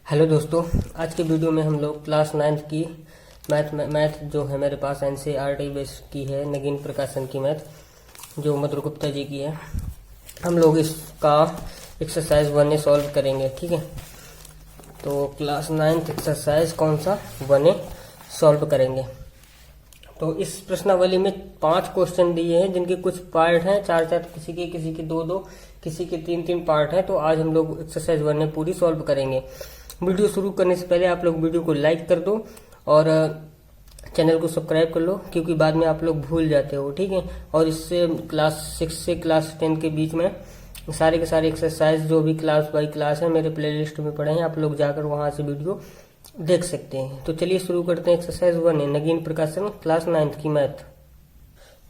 Hello दोस्तों, आज के वीडियो में हम लोग क्लास 9th की मैथ जो है मेरे पास एनसीईआरटी बेस की है, नगीन प्रकाशन की मैथ जो मधुर गुप्ता जी की है। हम लोग इसका एक्सरसाइज 1A सॉल्व करेंगे। ठीक है, तो क्लास 9th एक्सरसाइज कौन सा 1A सॉल्व करेंगे। तो इस प्रश्नावली में 5 क्वेश्चन दिए हैं जिनके कुछ पार्ट हैं, 4 किसी के 2 किसी के 3 पार्ट हैं। तो आज हम लोग एक्सरसाइज 1A पूरी सॉल्व करेंगे। वीडियो शुरू करने से पहले आप लोग वीडियो को लाइक कर दो और चैनल को सब्सक्राइब कर लो, क्योंकि बाद में आप लोग भूल जाते हो। ठीक है, और इससे क्लास 6 से क्लास 10 के बीच में सारे के सारे एक्सरसाइज जो भी क्लास बाई क्लास है मेरे प्लेलिस्ट में पड़े हैं, आप लोग जाकर वहां से वीडियो देख सकते हैं। तो चलिए शुरू करते हैं एक्सरसाइज 1A नगीन प्रकाशन क्लास 9th की मैथ।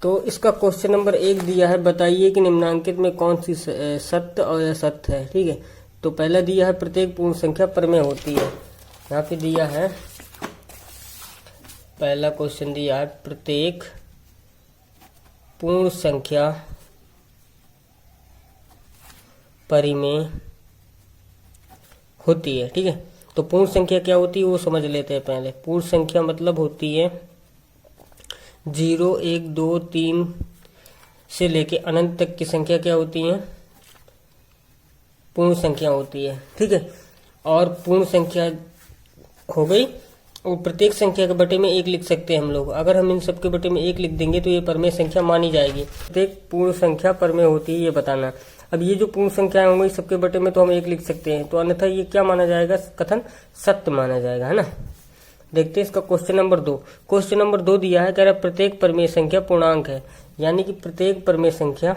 तो इसका क्वेश्चन नंबर 1 दिया है, बताइए कि निम्नांकित में कौन सी सत्य और असत्य है। ठीक है, तो पहला दिया है प्रत्येक पूर्ण संख्या परमेय होती है। यहाँ पे दिया है, पहला क्वेश्चन दिया है प्रत्येक पूर्ण संख्या परिमेय होती है। ठीक है, तो पूर्ण संख्या क्या होती है वो समझ लेते हैं पहले। पूर्ण संख्या मतलब होती है 0, 1, 2, 3 से लेके अनंत तक की संख्या क्या होती है, पूर्ण संख्या होती है। ठीक है, और पूर्ण संख्या हो गई, और प्रत्येक संख्या के बटे में 1 लिख सकते हैं हम लोग। अगर हम इन सब के बटे में 1 लिख देंगे तो ये परमेय संख्या मानी जाएगी। प्रत्येक पूर्ण संख्या परमेय होती है, ये बताना। अब ये जो पूर्ण संख्याएं होंगी सबके बटे में तो हम 1 लिख सकते हैं, तो अन्यथा ये क्या माना जाएगा, कथन सत्य माना जाएगा, है ना। देखते हैं इसका क्वेश्चन नंबर 2। क्वेश्चन नंबर 2 दिया है, कह रहा प्रत्येक परमेय संख्या पूर्णांक है, यानी कि प्रत्येक परमेय संख्या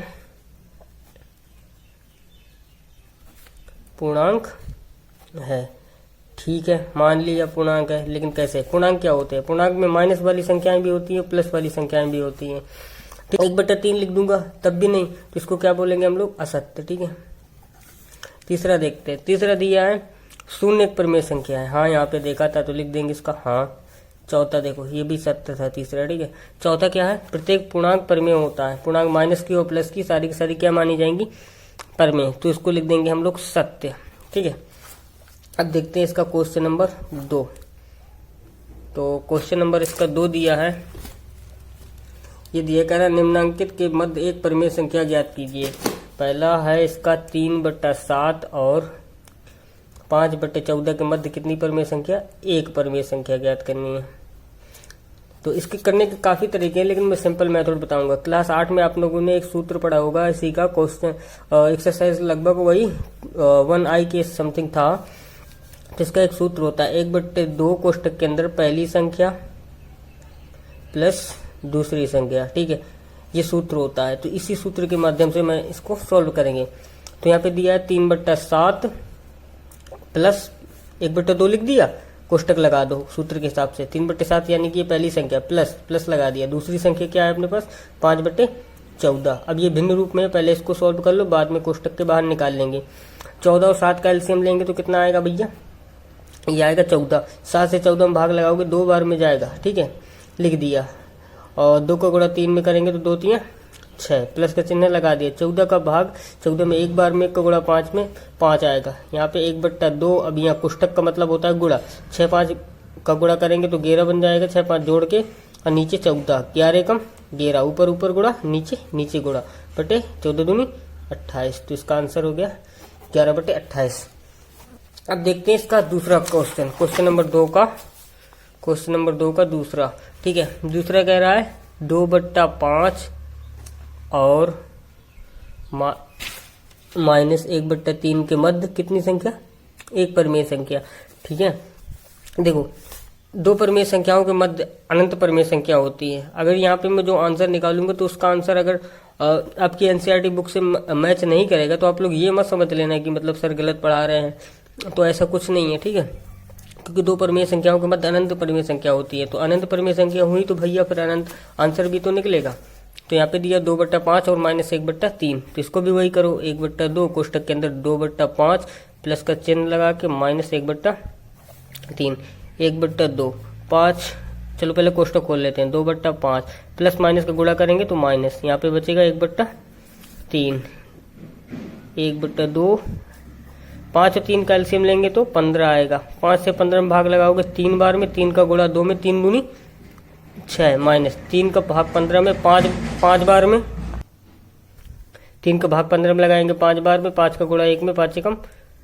पूर्णांक है। ठीक है, मान लिया पूर्णांक है, लेकिन कैसे, पूर्णांक क्या होते हैं, पूर्णांक में माइनस वाली संख्याएं भी होती है, प्लस वाली संख्याएं भी होती हैं। तो 1/3 लिख दूंगा तब भी नहीं, तो इसको क्या बोलेंगे हम लोग, असत्य। ठीक है, तीसरा देखते हैं। तीसरा दिया है शून्य एक परमेय संख्या है। हाँ, यहाँ पे देखा था तो लिख देंगे इसका हाँ। चौथा देखो, ये भी सत्य था तीसरा। ठीक है, चौथा क्या है, प्रत्येक पूर्णांक परमेय होता है। पूर्णांक माइनस की और प्लस की सारी की सारी क्या मानी जाएंगी, परमेय, तो इसको लिख देंगे हम लोग सत्य। ठीक है, अब देखते हैं इसका क्वेश्चन नंबर 2। तो क्वेश्चन नंबर इसका 2 दिया है, ये दिया कह रहा निम्नांकित के मध्य एक परमेय संख्या ज्ञात कीजिए। पहला है इसका 3/7 और 5/14 के मध्य कितनी परमेय संख्या, 1 परमेय संख्या ज्ञात करनी है। तो इसके करने के काफी तरीके हैं, लेकिन मैं सिंपल मेथड बताऊंगा। क्लास 8 में आप लोगों ने एक सूत्र पढ़ा होगा, इसी का क्वेश्चन एक्सरसाइज लगभग वही 1I के समथिंग था। तो इसका एक सूत्र होता है 1/2 कोष्टक के अंदर पहली संख्या प्लस दूसरी संख्या। ठीक है, ये सूत्र होता है। तो इसी सूत्र के माध्यम से मैं इसको सॉल्व करेंगे। तो यहाँ पे दिया है 3/7 प्लस 1/2 लिख दिया, कोष्टक लगा दो सूत्र के हिसाब से। 3/7 यानी कि ये पहली संख्या, प्लस लगा दिया। दूसरी संख्या क्या है अपने पास, 5/14। अब ये भिन्न रूप में, पहले इसको सॉल्व कर लो, बाद में कोष्टक के बाहर निकाल लेंगे। 14 और 7 का एलसीएम लेंगे तो कितना आएगा भैया, ये आएगा 14। 7 से 14 में भाग लगाओगे 2 बार में जाएगा। ठीक है, लिख दिया। और 2 का गुणा 3 में करेंगे तो 2 3 6, प्लस का चिन्ह लगा दिया। 14 का भाग 14 में एक बार में, 1 का गुणा 5 में 5 आएगा। यहाँ पे 1/2। अब यहाँ पुस्तक का मतलब होता है गुणा, 6 5 का गुणा करेंगे तो 11 बन जाएगा, 6 5 जोड़ के, और नीचे 14, 11 कम 11, ऊपर गुणा, नीचे गुणा, बटे 14 दूनी 28। तो इसका आंसर हो गया 11/28। अब देखते हैं इसका दूसरा क्वेश्चन, क्वेश्चन नंबर 2 का दूसरा। ठीक है, दूसरा कह रहा है 2/5 और -1/3 के मध्य कितनी संख्या, 1 परमेय संख्या। ठीक है, देखो 2 परमेय संख्याओं के मध्य अनंत परमेय संख्या होती है। अगर यहाँ पे मैं जो आंसर निकालूंगा तो उसका आंसर अगर आपकी एनसीईआरटी बुक से मैच नहीं करेगा तो आप लोग ये मत समझ लेना कि मतलब सर गलत पढ़ा रहे हैं, तो ऐसा कुछ नहीं है। ठीक है, क्योंकि 2 परमेय संख्याओं के मध्य अनंत परमेय संख्या होती है। तो अनंत परमेय संख्या हुई तो भैया फिर अनंत आंसर भी तो निकलेगा। तो यहाँ पे दिया 2/5 और -1/3, तो इसको भी वही करो, 1/2 कोष्टक के अंदर 2/5 प्लस का चिन्ह लगा के -1/3, 1/2 5। चलो पहले कोष्टक खोल लेते हैं, 2/5 प्लस माइनस का गुणा करेंगे तो माइनस, यहाँ पे बचेगा 1/3, 1/2 5 और 3 का एलसीएम लेंगे तो 15 आएगा। 5 से 15 में भाग लगाओगे 3 बार में, 3 का गुणा 2 में, 3 दूनी 6 माइनस 3 का भाग 15 में 5 बार में, 3 का भाग 15 में लगाएंगे 5 बार में, 5 का गुणा 1 में, 5 एकम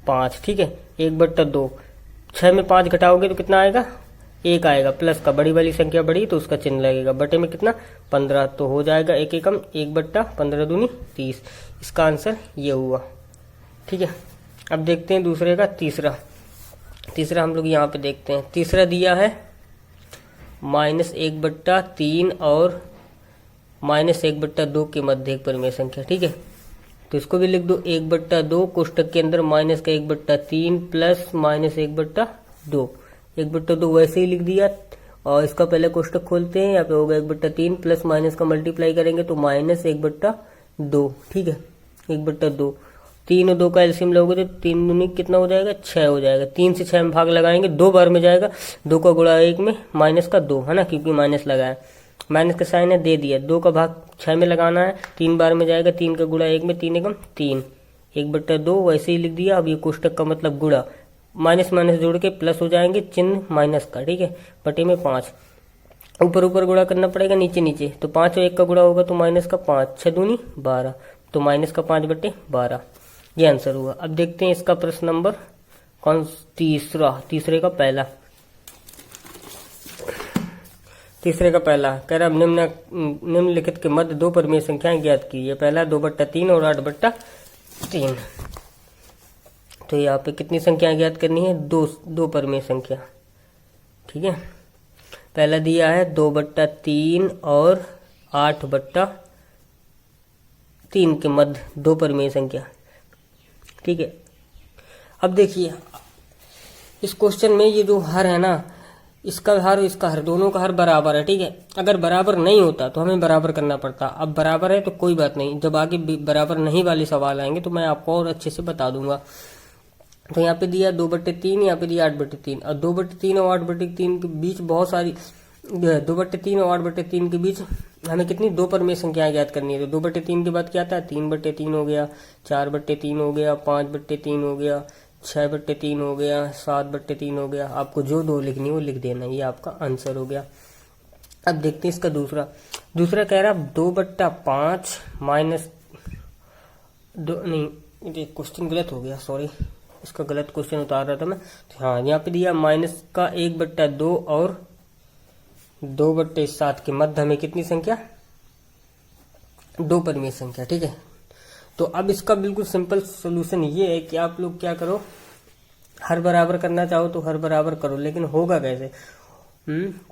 5, ठीक है। 1/2, 6 में 5 घटाओगे तो कितना आएगा, 1 आएगा, प्लस का बड़ी वाली संख्या बड़ी तो उसका चिन्ह लगेगा, बटे में कितना 15, तो हो जाएगा 1 एकम 1/15 दूनी 30। इसका आंसर ये हुआ, ठीक है। अब देखते हैं दूसरे का तीसरा हम लोग यहाँ पे देखते हैं। तीसरा दिया है -1/3 और -1/2 के मध्य एक परिमेय संख्या, ठीक है। तो इसको भी लिख दो 1/2, कोष्टक के अंदर माइनस का 1/3 प्लस -1/2, 1/2 वैसे ही लिख दिया। और इसका पहले कोष्टक खोलते हैं, यहाँ पे होगा 1/3 प्लस माइनस का मल्टीप्लाई करेंगे तो -1/2, ठीक है। 1/2, 3 और 2 का एलसीएम लोगे तो 3 दूनी कितना हो जाएगा, 6 हो जाएगा। 3 से 6 में भाग लगाएंगे 2 बार में जाएगा, 2 का गुणा 1 में, माइनस का 2 है ना, क्योंकि माइनस लगाया, माइनस का साइन है दे दिया। 2 का भाग 6 में लगाना है, 3 बार में जाएगा, 3 का गुणा 1 में, 3 एकम 3, 1/2 वैसे ही लिख दिया। अब ये कोष्टक का मतलब गुणा, माइनस माइनस जोड़ के प्लस हो जाएंगे, चिन्ह माइनस का, ठीक है। बटे में 5, ऊपर ऊपर गुणा करना पड़ेगा, नीचे नीचे, तो 5 और 1 का गुणा होगा तो माइनस का 5, 6 दूनी 12, तो माइनस का 5/12, ये आंसर हुआ। अब देखते हैं इसका प्रश्न नंबर तीसरे का पहला कह रहा निम्नलिखित के मध्य 2 परिमेय संख्याएं ज्ञात कीजिए। पहला 2/3 और 8/3। तो यहाँ पे कितनी संख्याएं ज्ञात करनी है, दो परिमेय संख्या, ठीक है। पहला दिया है 2/3 और 8/3 के मध्य 2 परिमेय संख्या, ठीक है। अब देखिए इस क्वेश्चन में ये जो हर है ना, इसका हर इसका हर दोनों का हर बराबर है, ठीक है। अगर बराबर नहीं होता तो हमें बराबर करना पड़ता, अब बराबर है तो कोई बात नहीं, जब आगे बराबर नहीं वाले सवाल आएंगे तो मैं आपको और अच्छे से बता दूंगा। तो यहाँ पे दिया 2/3, यहाँ पे दिया 8/3, और 2/3 और 8/3 के बीच बहुत सारी 2/3 और 8/3 के बीच हमें कितनी 2 परिमेय संख्याएं ज्ञात करनी है। तो 2/3 के बाद क्या आता है, 3/3 हो गया, 4/3 हो गया, 5/3 हो गया, 6/3 हो गया, 7/3 हो गया। आपको जो 2 लिखनी है वो लिख देना, ये आपका आंसर हो गया। अब देखते हैं इसका दूसरा कह रहा 2/5 माइनस 2, नहीं ये क्वेश्चन गलत हो गया, सॉरी, इसका गलत क्वेश्चन उतार रहा था मैं। हाँ, यहाँ पे दिया माइनस का 1/2 और 2/7 के मध्य हमें कितनी संख्या, 2 परिमेय संख्या, ठीक है। तो अब इसका बिल्कुल सिंपल सोल्यूशन ये है कि आप लोग क्या करो, हर बराबर करना चाहो तो हर बराबर करो, लेकिन होगा कैसे,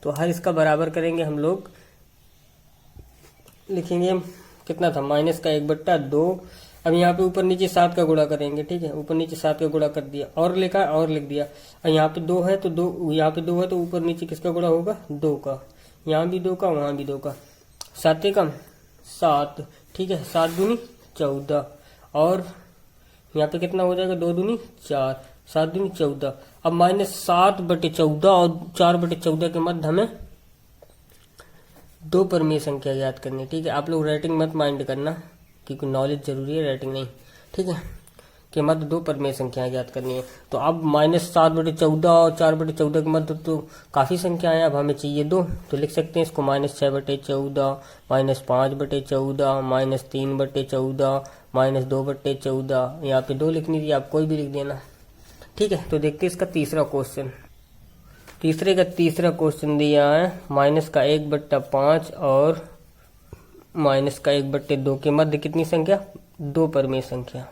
तो हर इसका बराबर करेंगे हम लोग, लिखेंगे कितना था, माइनस का 1/2। अब यहाँ पे ऊपर नीचे 7 का गुणा करेंगे, ठीक है। ऊपर नीचे 7 का गुणा कर दिया, और लिखा और लिख दिया। और यहाँ पे 2 है तो 2, यहाँ पे 2 है तो ऊपर नीचे किसका गुणा होगा, 2 का, यहाँ भी 2 का, वहां भी 2 का, 7 एकम 7, ठीक है। 7 दूनी 14, और यहाँ पे कितना हो जाएगा, 2 दूनी 4, 7 दूनी 14। अब -7/14 और 4/14 के मध्य हमें 2 परिमेय संख्या ज्ञात करनी, ठीक है। आप लोग राइटिंग मत माइंड करना, क्योंकि नॉलेज जरूरी है, राइटिंग नहीं, ठीक है। के मध्य 2 परिमेय संख्याएं ज्ञात करनी है। तो अब -7/14 और 4/14 के मध्य तो काफी संख्याएं, अब हमें चाहिए 2, तो लिख सकते हैं इसको -6/14, -5/14, -3/14, -2/14। यहाँ पे 2 लिखनी थी, आप कोई भी लिख देना, ठीक है। तो देखते हैं इसका तीसरा क्वेश्चन दिया है -1/5 और -1/2 के मध्य कितनी संख्या, 2 परिमेय संख्या।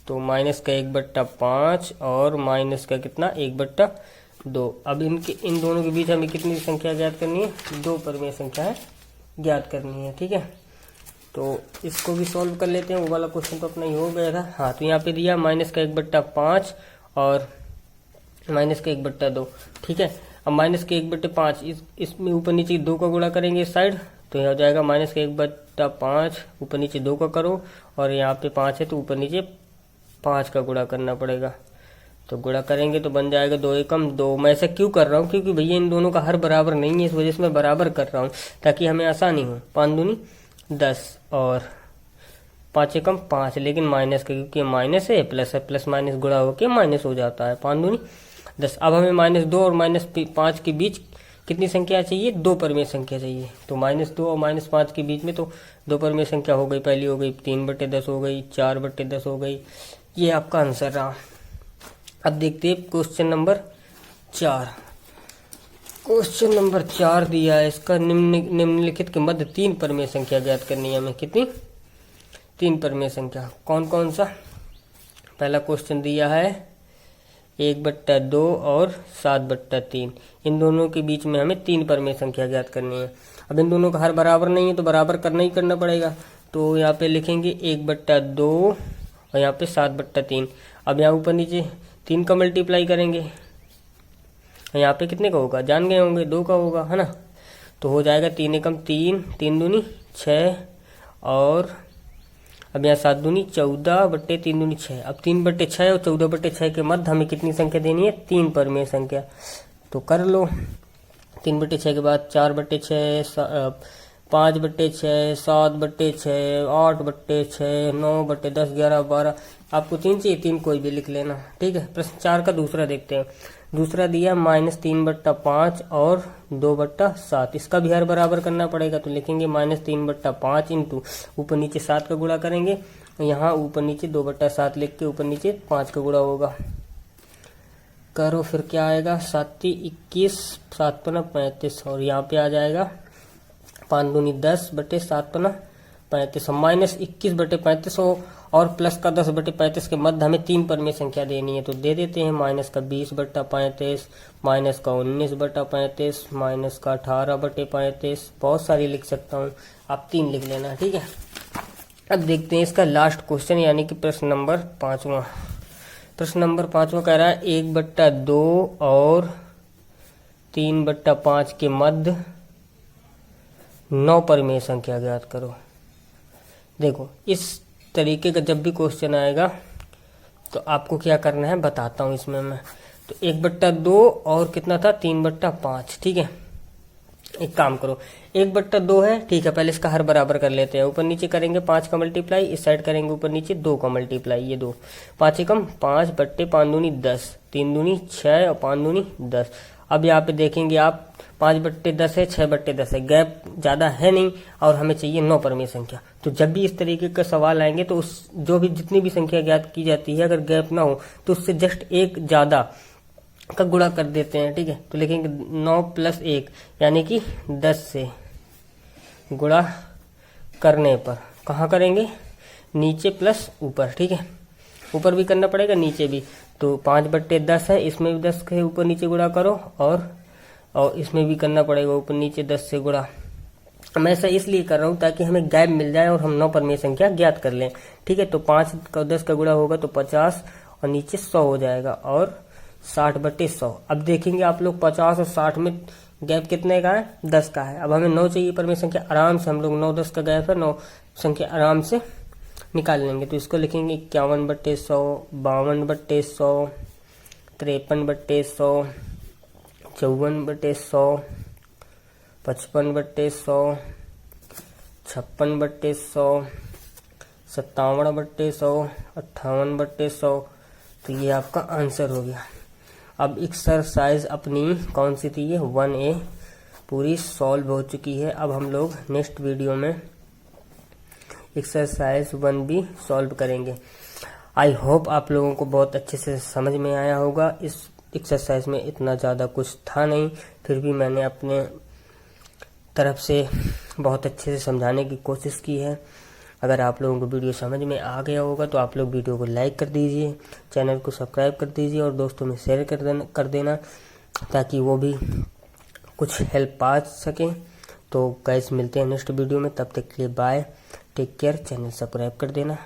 तो -1/5 और माइनस का कितना, 1/2। अब इन दोनों के बीच हमें कितनी संख्या ज्ञात करनी है, 2 परिमेय संख्याएं ज्ञात करनी है, ठीक है। तो इसको भी सॉल्व कर लेते हैं, वो वाला क्वेश्चन तो अपना ही हो गया था। हाँ, तो यहाँ पे दिया -1/5 और -1/2, ठीक है। अब -1/5 इसमें ऊपर नीचे 2 का गुणा करेंगे इस साइड, तो यहाँ हो जाएगा -1/5, ऊपर नीचे 2 का करो, और यहाँ पे 5 है तो ऊपर नीचे 5 का गुणा करना पड़ेगा। तो गुणा करेंगे तो बन जाएगा 2 एकम 2। मैं ऐसा क्यों कर रहा हूँ, क्योंकि भैया इन दोनों का हर बराबर नहीं है, इस वजह से मैं बराबर कर रहा हूँ ताकि हमें आसानी हो। 5 दूनी 10 और 5 एकम 5, लेकिन माइनस का, क्योंकि माइनस है, प्लस माइनस गुणा होके माइनस हो जाता है। 5 दूनी 10। अब हमें -2 और -5 के बीच कितनी संख्या चाहिए? 2 परमेय संख्या चाहिए। तो -2 और -5 के बीच में तो 2 परमेय संख्या हो गई, पहली हो गई 3/10 हो गई, 4/10 हो गई। ये आपका आंसर रहा। अब देखते हैं क्वेश्चन नंबर 4। क्वेश्चन नंबर 4 दिया है, इसका निम्नलिखित के मध्य 3 परमेय संख्या ज्ञात करनी है हमें। कितनी? 3 परमेय संख्या। कौन कौन सा? पहला क्वेश्चन दिया है 1/2 और 7/3। इन दोनों के बीच में हमें 3 परमेय संख्या ज्ञात करनी है। अब इन दोनों का हर बराबर नहीं है तो बराबर करना ही करना पड़ेगा। तो यहाँ पे लिखेंगे 1/2 और यहाँ पे 7/3। अब यहाँ ऊपर नीचे 3 का मल्टीप्लाई करेंगे, यहाँ पे कितने का होगा? जान गए होंगे, 2 का होगा, है ना। तो हो जाएगा 3 एकम 3, 3 दूनी 6, और अब यहाँ 7 दूनी 14/3 दूनी 6। अब 3/6 और 14/6 के मध्य हमें कितनी संख्या देनी है? 3 परमेय संख्या। तो कर लो। 3/6 के बाद 4/6, 5/6, 7/6, 8/6, 9/10, 11, 12। आपको 3 चाहिए, 3 कोई भी लिख लेना, ठीक है। प्रश्न 4 का दूसरा देखते हैं। दूसरा दिया -3/5 और 2/7। इसका भी हर बराबर करना पड़ेगा। तो लिखेंगे -3/5 इंटू ऊपर नीचे 7 का गुणा करेंगे, यहाँ ऊपर नीचे 2/7 लिख के ऊपर नीचे 5 का गुणा होगा। करो, फिर क्या आएगा? 7 21, 7 35, और यहाँ पे आ जाएगा 5 दूनी 10/7 35, -21/35 और प्लस का 10/35 के मध्य हमें 3 परमेय संख्या देनी है। तो दे देते हैं -20/35, -19/35, -18/35। बहुत सारी लिख सकता हूँ, आप 3 लिख लेना, ठीक है। अब देखते हैं इसका लास्ट क्वेश्चन, यानी कि प्रश्न नंबर 5वां। प्रश्न नंबर 5वां कह रहा है 1/2 और 3/5 के मध्य 9 परमेय संख्या ज्ञात करो। देखो, इस तरीके का जब भी क्वेश्चन आएगा तो आपको क्या करना है बताता हूँ इसमें मैं। तो 1/2 और कितना था? 3/5, ठीक है। एक काम करो, 1/2 है, ठीक है, पहले इसका हर बराबर कर लेते हैं। ऊपर नीचे करेंगे 5 का मल्टीप्लाई, इस साइड करेंगे ऊपर नीचे 2 का मल्टीप्लाई, ये 2। 5 एकम 5/5 दूनी 10, 3 दूनी 6 और 5 दूनी 10। अब यहाँ पे देखेंगे आप 5/10 है, 6/10 है, गैप ज्यादा है नहीं, और हमें चाहिए 9 परमेय संख्या। तो जब भी इस तरीके का सवाल आएंगे तो उस जो भी जितनी भी संख्या ज्ञात की जाती है, अगर गैप ना हो तो उससे जस्ट एक ज्यादा का गुणा कर देते हैं, ठीक है। तो लिखेंगे 9 + 1, यानी कि 10 से गुणा करने पर कहाँ करेंगे? नीचे प्लस ऊपर, ठीक है। ऊपर भी करना पड़ेगा, नीचे भी। तो 5/10 है, इसमें भी 10 के ऊपर नीचे गुणा करो, और इसमें भी करना पड़ेगा ऊपर नीचे 10 से गुणा। मैं ऐसा इसलिए कर रहा हूँ ताकि हमें गैप मिल जाए और हम 9 परमेय संख्या ज्ञात कर लें, ठीक है। तो 5 का 10 का गुणा होगा तो 50, और नीचे 100 हो जाएगा, और 60/100। अब देखेंगे आप लोग 50 और 60 में गैप कितने का है? 10 का है। अब हमें 9 चाहिए परमेय संख्या, आराम से हम लोग 9-10 का गैप है, 9 संख्या आराम से निकाल लेंगे। तो इसको लिखेंगे 51/100, 52/100, 53/100, 54/100, 55/100, 56/100, 57/100, 58/100। तो ये आपका आंसर हो गया। अब एक्सरसाइज अपनी कौन सी थी? ये 1A पूरी सॉल्व हो चुकी है। अब हम लोग नेक्स्ट वीडियो में एक्सरसाइज 1B सॉल्व करेंगे। आई होप आप लोगों को बहुत अच्छे से समझ में आया होगा। इस एक्सरसाइज में इतना ज़्यादा कुछ था नहीं, फिर भी मैंने अपने तरफ से बहुत अच्छे से समझाने की कोशिश की है। अगर आप लोगों को वीडियो समझ में आ गया होगा तो आप लोग वीडियो को लाइक कर दीजिए, चैनल को सब्सक्राइब कर दीजिए, और दोस्तों में शेयर कर देना ताकि वो भी कुछ हेल्प पा सकें। तो गाइस, मिलते हैं नेक्स्ट वीडियो में, तब तक के लिए bye, take care, channel subscribe कर देना।